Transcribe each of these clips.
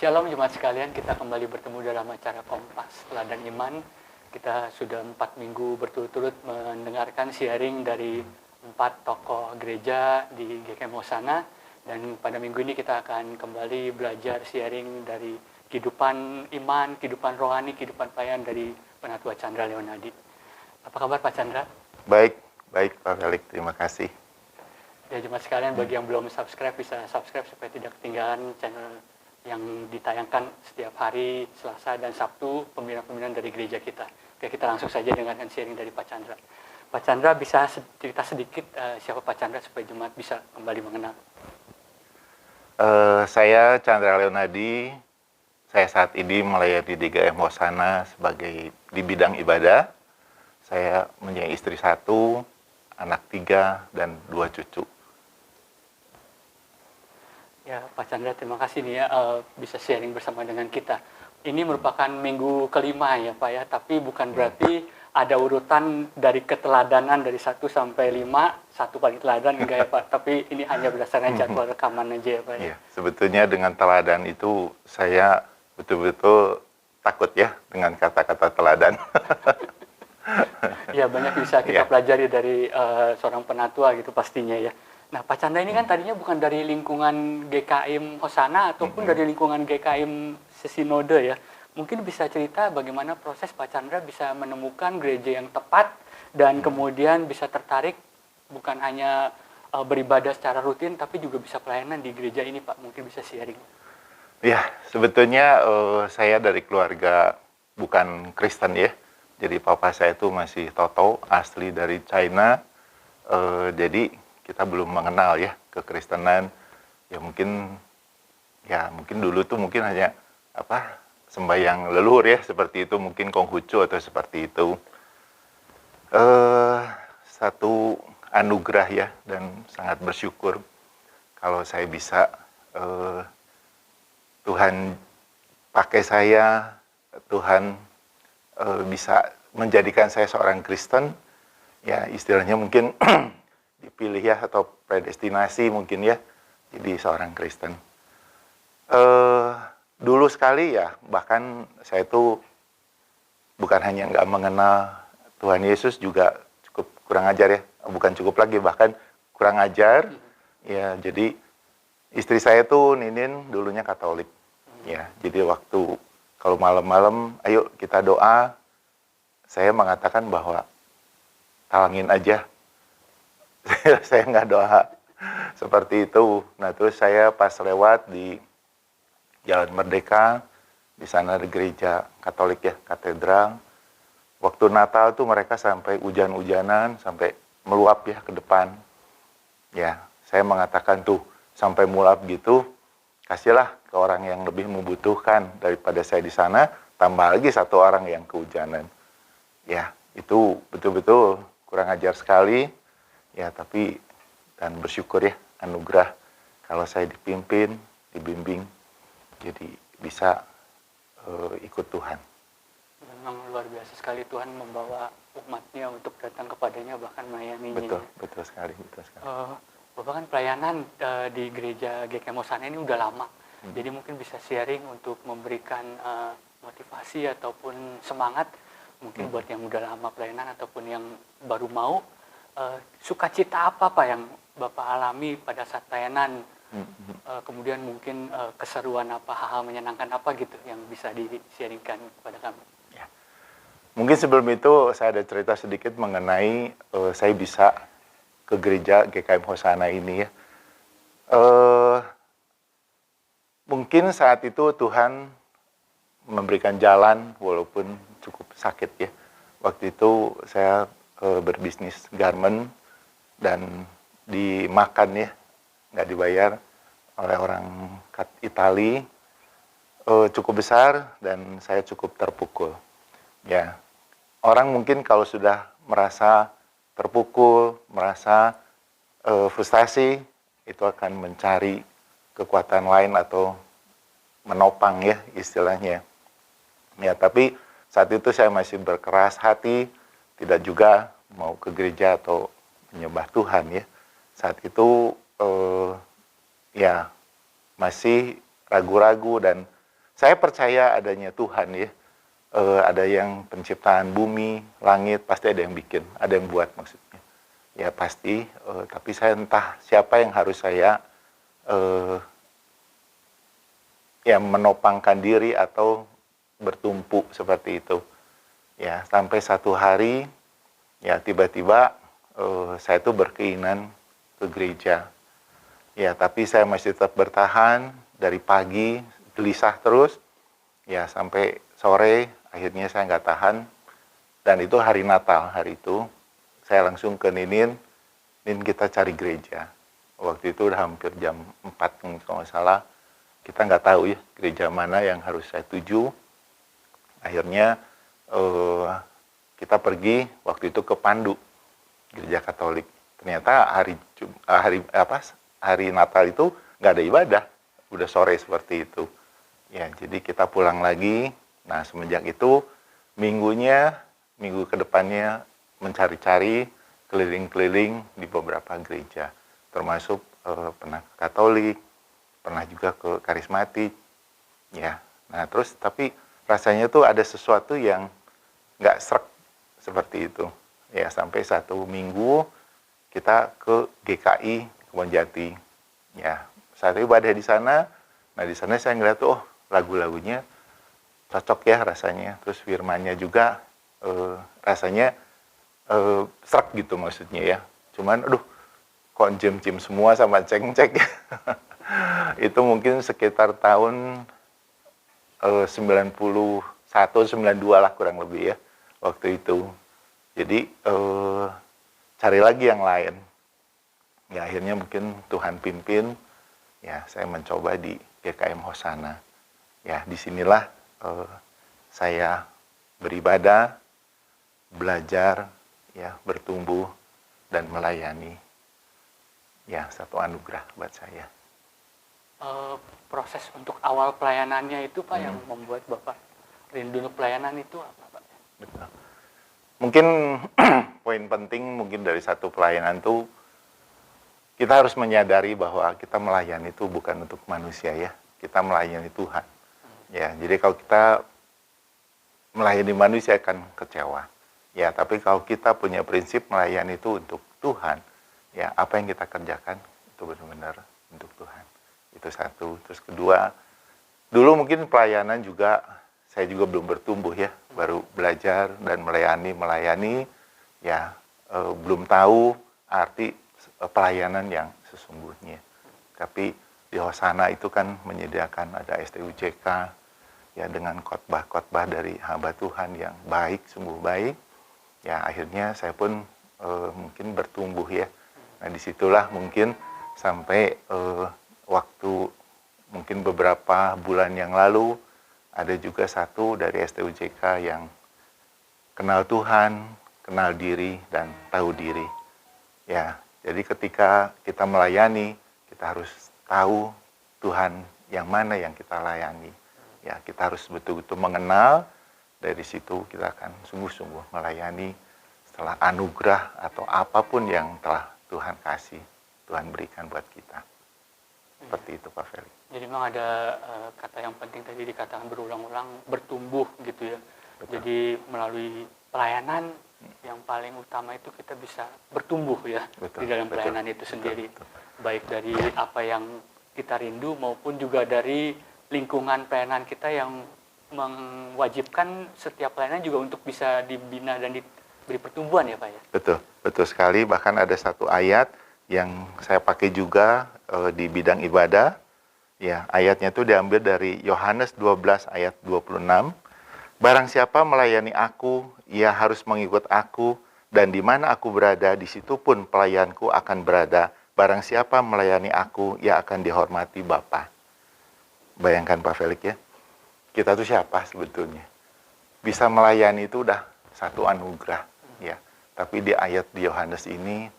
Shalom jemaat sekalian, kita kembali bertemu dalam acara Kompas Teladan Iman. Kita sudah 4 minggu berturut-turut mendengarkan sharing dari 4 tokoh gereja di GKM Hosana. Dan pada minggu ini kita akan kembali belajar sharing dari kehidupan iman, kehidupan rohani, kehidupan pelayan dari Penatua Chandra Leonardi. Apa kabar Pak Chandra? Baik Pak Felix, terima kasih. Ya jemaat sekalian, bagi yang belum subscribe bisa subscribe supaya tidak ketinggalan channel yang ditayangkan setiap hari Selasa dan Sabtu pembinaan-pembinaan dari gereja kita. Oke, kita langsung saja dengarkan sharing dari Pak Chandra. Pak Chandra bisa cerita sedikit siapa Pak Chandra supaya jemaat bisa kembali mengenal. Saya Chandra Leonardi. Saya saat ini melayani di GKM Hosana sebagai di bidang ibadah. Saya punya istri 1, anak 3, dan 2 cucu. Ya, Pak Chandra, terima kasih nih ya bisa sharing bersama dengan kita. Ini merupakan minggu kelima ya Pak ya, tapi bukan berarti ada urutan dari keteladanan dari 1 sampai 5, 1 paling teladan enggak ya Pak, tapi ini hanya berdasarkan jadwal rekaman aja ya Pak ya. Ya, sebetulnya dengan teladan itu saya betul-betul takut ya dengan kata-kata teladan. Ya, banyak bisa kita pelajari dari seorang penatua gitu pastinya ya. Nah, Pak Chandra ini kan tadinya bukan dari lingkungan GKM Hosana ataupun dari lingkungan GKM Sesinode ya. Mungkin bisa cerita bagaimana proses Pak Chandra bisa menemukan gereja yang tepat dan kemudian bisa tertarik bukan hanya beribadah secara rutin tapi juga bisa pelayanan di gereja ini Pak. Mungkin bisa sharing. Ya, sebetulnya saya dari keluarga bukan Kristen ya. Jadi papa saya itu masih Toto, asli dari China. Jadi kita belum mengenal ya kekristenan. Ya mungkin dulu tuh mungkin hanya sembahyang leluhur ya, seperti itu, mungkin Konghucu atau seperti itu. Satu anugerah ya, dan sangat bersyukur kalau saya bisa Tuhan pakai saya, Tuhan bisa menjadikan saya seorang Kristen. Ya istilahnya mungkin dipilih ya, atau predestinasi mungkin ya, jadi seorang Kristen. Dulu sekali ya, bahkan saya itu bukan hanya nggak mengenal Tuhan Yesus, juga cukup kurang ajar ya, bukan cukup lagi, bahkan kurang ajar. Ya, jadi istri saya tuh Ninin dulunya Katolik. Ya, jadi waktu kalau malam-malam, ayo kita doa, saya mengatakan bahwa talangin aja. Saya nggak doa seperti itu. Nah, terus saya pas lewat di Jalan Merdeka, di sana ada gereja Katolik ya, katedral. Waktu Natal tuh mereka sampai hujan-hujanan, sampai meluap ya ke depan. Ya, saya mengatakan tuh, sampai meluap gitu, kasihlah ke orang yang lebih membutuhkan daripada saya di sana, tambah lagi 1 orang yang kehujanan. Ya, itu betul-betul kurang ajar sekali. Ya, tapi dan bersyukur ya, anugerah kalau saya dipimpin, dibimbing, jadi bisa ikut Tuhan. Memang luar biasa sekali Tuhan membawa umatnya untuk datang kepadanya, bahkan melayaninya. Betul sekali. Bapak kan pelayanan di gereja GKM Hosana ini udah lama, jadi mungkin bisa sharing untuk memberikan motivasi ataupun semangat mungkin buat yang udah lama pelayanan ataupun yang baru mau. Sukacita apa Pak yang Bapak alami pada saat pelayanan? Kemudian mungkin keseruan apa, hal-hal menyenangkan apa gitu yang bisa di-sharingkan kepada kami? Ya. Mungkin sebelum itu saya ada cerita sedikit mengenai saya bisa ke gereja GKM Hosana ini ya. Mungkin saat itu Tuhan memberikan jalan walaupun cukup sakit ya. Waktu itu saya berbisnis garment dan dimakan ya, nggak dibayar oleh orang Itali, cukup besar, dan saya cukup terpukul. Ya, orang mungkin kalau sudah merasa terpukul, merasa frustasi, itu akan mencari kekuatan lain atau menopang ya istilahnya. Ya, tapi saat itu saya masih berkeras hati, tidak juga mau ke gereja atau menyembah Tuhan ya. Saat itu ya masih ragu-ragu dan saya percaya adanya Tuhan ya. Ada yang penciptaan bumi, langit, pasti ada yang bikin, ada yang buat maksudnya. Ya pasti, tapi saya entah siapa yang harus saya ya menopangkan diri atau bertumpu seperti itu. Ya sampai satu hari, ya tiba-tiba saya tuh berkeinginan ke gereja. Ya tapi saya masih tetap bertahan dari pagi, gelisah terus, ya sampai sore. Akhirnya saya nggak tahan, dan itu hari Natal, hari itu saya langsung ke Ninin kita cari gereja. Waktu itu udah hampir jam 4 kalau nggak salah, kita nggak tahu ya gereja mana yang harus saya tuju. Akhirnya kita pergi waktu itu ke Pandu, gereja Katolik. Ternyata hari Natal itu nggak ada ibadah, udah sore seperti itu. Ya jadi kita pulang lagi. Nah, semenjak itu, minggu kedepannya mencari-cari, keliling-keliling di beberapa gereja. Termasuk pernah ke Katolik, pernah juga ke Karismatik. Ya, nah terus tapi rasanya tuh ada sesuatu yang nggak srek seperti itu. Ya, sampai satu minggu kita ke GKI, Kebonjati. Ya, saat ibadah di sana, nah di sana saya ngeliat tuh, lagu-lagunya cocok ya rasanya, terus firmannya juga rasanya serak gitu maksudnya ya. Cuman aduh, kok jim-jim semua sama ceng-ceng. Itu mungkin sekitar tahun 91, 92 lah kurang lebih ya waktu itu. Jadi cari lagi yang lain. Ya akhirnya mungkin Tuhan pimpin, ya saya mencoba di GKM Hosana. Ya disinilah saya beribadah, belajar, ya bertumbuh dan melayani. Ya satu anugerah buat saya. Proses untuk awal pelayanannya itu Pak yang membuat Bapak rindu untuk pelayanan itu apa Pak? Betul. Mungkin poin penting mungkin dari satu pelayanan itu kita harus menyadari bahwa kita melayani itu bukan untuk manusia ya, kita melayani Tuhan. Ya, jadi kalau kita melayani manusia akan kecewa. Ya, tapi kalau kita punya prinsip melayani itu untuk Tuhan, ya apa yang kita kerjakan itu benar-benar untuk Tuhan. Itu satu. Terus kedua, dulu mungkin pelayanan juga saya juga belum bertumbuh ya, baru belajar dan melayani, ya belum tahu arti pelayanan yang sesungguhnya. Tapi di Hosana itu kan menyediakan ada STUJK, ya dengan khotbah-khotbah dari hamba Tuhan yang baik, sungguh baik. Ya akhirnya saya pun mungkin bertumbuh ya. Nah disitulah mungkin sampai waktu mungkin beberapa bulan yang lalu ada juga satu dari STUJK yang kenal Tuhan, kenal diri dan tahu diri. Ya, jadi ketika kita melayani, kita harus tahu Tuhan yang mana yang kita layani. Ya, kita harus betul-betul mengenal, dari situ kita akan sungguh-sungguh melayani setelah anugerah atau apapun yang telah Tuhan kasih, Tuhan berikan buat kita. Seperti itu Pak Felix. Jadi memang ada kata yang penting tadi dikatakan berulang-ulang, bertumbuh gitu ya. Betul. Jadi melalui pelayanan yang paling utama itu kita bisa bertumbuh ya. Betul, Di dalam betul, pelayanan itu sendiri. betul. Baik dari apa yang kita rindu maupun juga dari lingkungan pelayanan kita yang mewajibkan setiap pelayanan juga untuk bisa dibina dan diberi pertumbuhan ya Pak ya. Betul, betul sekali. Bahkan ada satu ayat yang saya pakai juga di bidang ibadah. Ya, ayatnya itu diambil dari Yohanes 12 ayat 26. Barang siapa melayani aku, ia harus mengikut aku, dan di mana aku berada, di situ pun pelayanku akan berada. Barang siapa melayani aku, ia akan dihormati Bapa. Bayangkan Pak Felix ya, kita tuh siapa sebetulnya? Bisa melayani itu udah satu anugerah, ya. Tapi di ayat di Yohanes ini,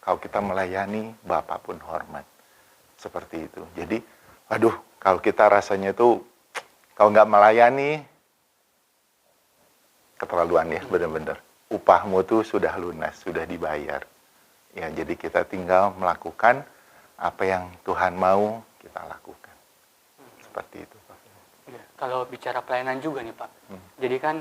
kalau kita melayani, Bapa pun hormat. Seperti itu. Jadi, aduh, kalau kita rasanya tuh, kalau nggak melayani, keterlaluan ya, benar-benar. Upahmu tuh sudah lunas, sudah dibayar. Ya, jadi kita tinggal melakukan apa yang Tuhan mau kita lakukan. Seperti itu. kalau bicara pelayanan juga nih Pak. Jadi kan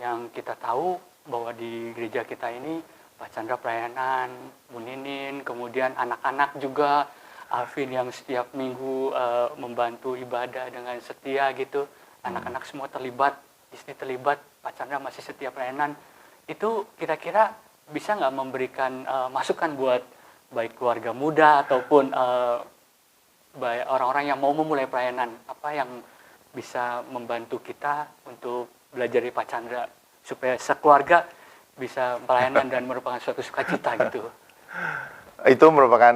yang kita tahu bahwa di gereja kita ini Pak Chandra pelayanan, Bu Ninin, kemudian anak-anak juga, Alvin yang setiap minggu membantu ibadah dengan setia gitu. Anak-anak semua terlibat, istri terlibat, Pak Chandra masih setia pelayanan. Itu kira-kira bisa nggak memberikan masukan buat baik keluarga muda ataupun baik orang-orang yang mau memulai pelayanan, apa yang bisa membantu kita untuk belajar dari Pak Chandra supaya sekeluarga bisa pelayanan dan merupakan suatu sukacita gitu. Itu merupakan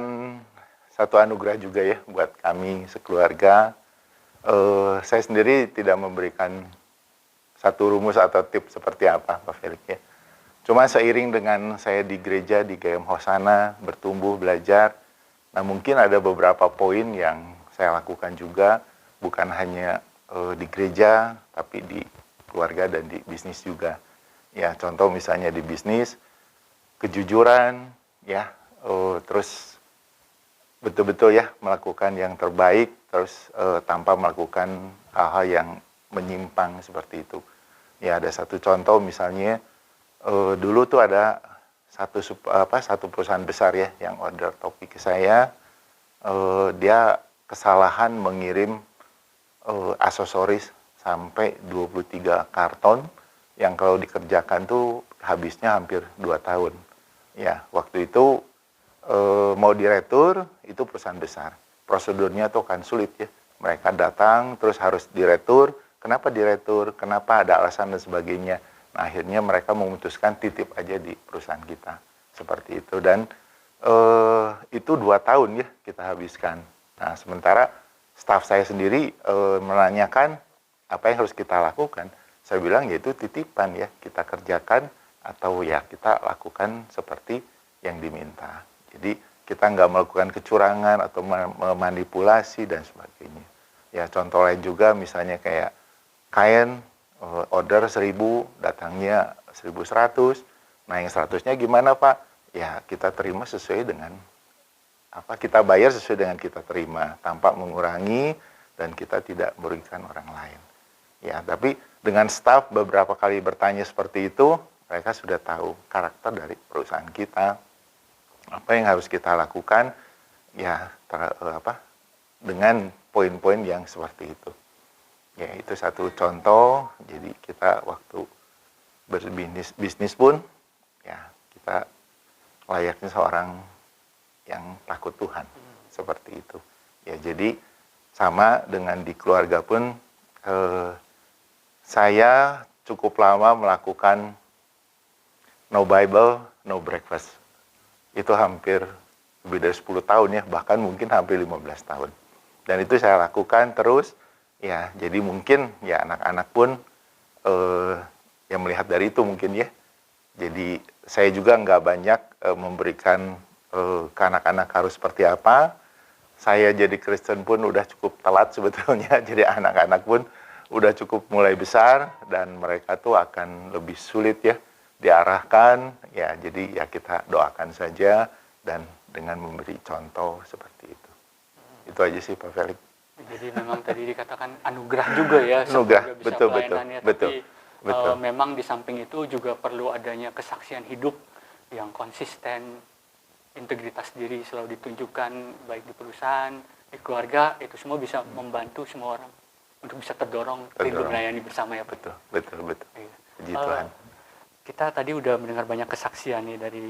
satu anugerah juga ya buat kami sekeluarga. Saya sendiri tidak memberikan satu rumus atau tips seperti apa Pak Felix ya. Cuma seiring dengan saya di gereja di GKM Hosana bertumbuh belajar, nah mungkin ada beberapa poin yang saya lakukan juga, bukan hanya di gereja tapi di keluarga dan di bisnis juga. Ya contoh misalnya di bisnis, kejujuran ya, terus betul-betul ya melakukan yang terbaik, terus tanpa melakukan hal-hal yang menyimpang seperti itu. Ya ada satu contoh misalnya, dulu tuh ada satu perusahaan besar ya yang order topi ke saya, dia kesalahan mengirim aksesoris sampai 23 karton yang kalau dikerjakan tuh habisnya hampir 2 tahun. Ya, waktu itu mau diretur, itu perusahaan besar. Prosedurnya tuh kan sulit ya. Mereka datang terus harus diretur. Kenapa diretur? Kenapa ada alasan dan sebagainya. Nah, akhirnya mereka memutuskan titip aja di perusahaan kita. Seperti itu. Dan itu 2 tahun ya kita habiskan. Nah, sementara staf saya sendiri menanyakan apa yang harus kita lakukan. Saya bilang yaitu titipan ya, kita kerjakan atau ya kita lakukan seperti yang diminta. Jadi kita nggak melakukan kecurangan atau memanipulasi dan sebagainya. Ya contoh lain juga misalnya kayak kain order 1000, datangnya 1100. Nah yang 100-nya gimana Pak? Ya kita terima sesuai dengan kita bayar sesuai dengan kita terima tanpa mengurangi dan kita tidak merugikan orang lain. Ya, tapi dengan staf beberapa kali bertanya seperti itu, mereka sudah tahu karakter dari perusahaan kita, apa yang harus kita lakukan, ya dengan poin-poin yang seperti itu. Ya, itu satu contoh. Jadi kita waktu berbisnis pun, ya kita layaknya seorang yang takut Tuhan, seperti itu. Ya, jadi sama dengan di keluarga pun, saya cukup lama melakukan no Bible, no breakfast. Itu hampir lebih dari 10 tahun ya, bahkan mungkin hampir 15 tahun. Dan itu saya lakukan terus, ya jadi mungkin ya anak-anak pun yang melihat dari itu mungkin ya. Jadi saya juga nggak banyak memberikan ke anak-anak harus seperti apa. Saya jadi Kristen pun udah cukup telat sebetulnya, jadi anak-anak pun udah cukup mulai besar dan mereka tuh akan lebih sulit ya diarahkan ya, jadi ya kita doakan saja dan dengan memberi contoh seperti itu. Itu aja sih Pak Felix. Jadi memang tadi dikatakan anugerah juga ya, anugerah, bisa betul, pelayanannya, betul, tapi betul. memang di samping itu juga perlu adanya kesaksian hidup yang konsisten, integritas diri selalu ditunjukkan baik di perusahaan, di keluarga, itu semua bisa membantu semua orang untuk bisa terdorong rindu melayani bersama ya Pak. Betul. Iya. Puji Tuhan. Kita tadi udah mendengar banyak kesaksian nih dari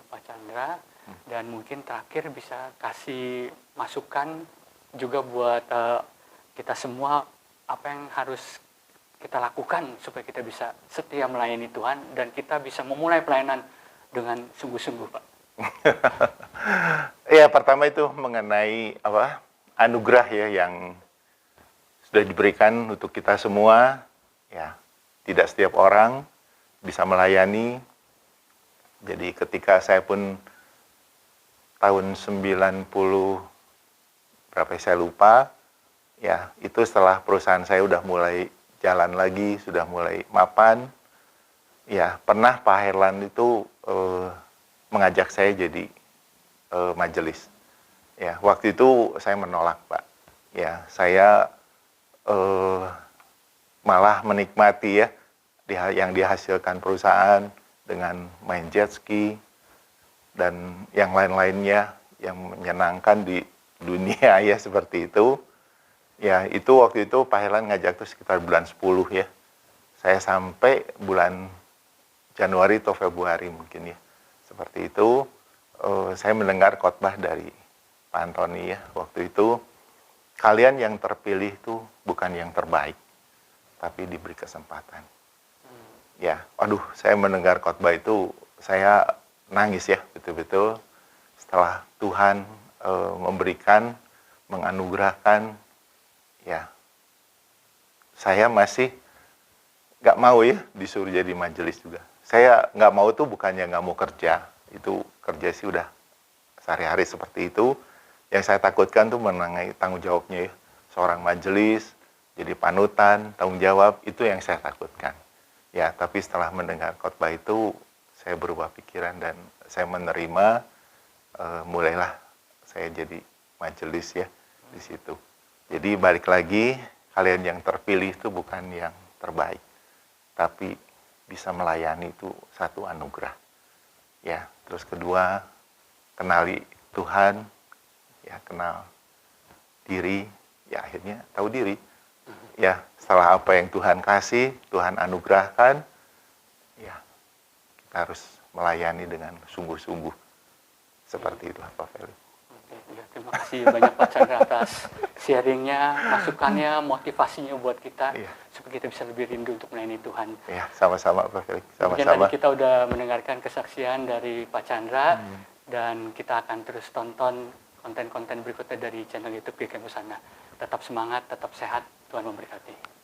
Pak Chandra, dan mungkin terakhir bisa kasih masukan juga buat kita semua, apa yang harus kita lakukan supaya kita bisa setia melayani Tuhan dan kita bisa memulai pelayanan dengan sungguh-sungguh Pak. Ya pertama itu mengenai anugerah ya yang sudah diberikan untuk kita semua, ya tidak setiap orang bisa melayani. Jadi ketika saya pun tahun 90 berapa saya lupa, ya itu setelah perusahaan saya udah mulai jalan lagi, sudah mulai mapan, ya pernah Pak Herlan itu mengajak saya jadi majelis. Ya waktu itu saya menolak Pak. Ya saya eh, malah menikmati ya yang dihasilkan perusahaan dengan main jet ski dan yang lain-lainnya yang menyenangkan di dunia ya seperti itu. Ya itu waktu itu Pak Helan ngajak tuh sekitar bulan 10 ya. Saya sampai bulan Januari atau Februari mungkin ya. Seperti itu saya mendengar khotbah dari Pak Antoni ya waktu itu. Kalian yang terpilih itu bukan yang terbaik, tapi diberi kesempatan. Ya, aduh, saya mendengar khotbah itu, saya nangis ya, betul-betul. Setelah Tuhan memberikan, menganugerahkan, ya, saya masih nggak mau ya disuruh jadi majelis juga. Saya nggak mau tuh bukannya nggak mau kerja, itu kerja sih udah sehari-hari seperti itu. Yang saya takutkan tuh mengenai tanggung jawabnya ya. Seorang majelis, jadi panutan, tanggung jawab, itu yang saya takutkan. Ya, tapi setelah mendengar khotbah itu, saya berubah pikiran dan saya menerima, mulailah saya jadi majelis ya di situ. Jadi balik lagi, kalian yang terpilih itu bukan yang terbaik, tapi bisa melayani itu satu anugerah. Ya, terus kedua, kenali Tuhan, ya kenal diri, ya akhirnya tahu diri. Ya, setelah apa yang Tuhan kasih, Tuhan anugerahkan, ya kita harus melayani dengan sungguh-sungguh. Seperti itulah Pak Felix. Oke, ya, terima kasih banyak Pak Chandra atas sharingnya, masukannya, motivasinya buat kita, Iya. supaya kita bisa lebih rindu untuk melayani Tuhan. Ya, sama-sama Pak Felix, Mungkin sama-sama. tadi kita udah mendengarkan kesaksian dari Pak Chandra, dan kita akan terus tonton konten-konten berikutnya dari channel YouTube GKM Hosana. Tetap semangat, tetap sehat, Tuhan memberkati.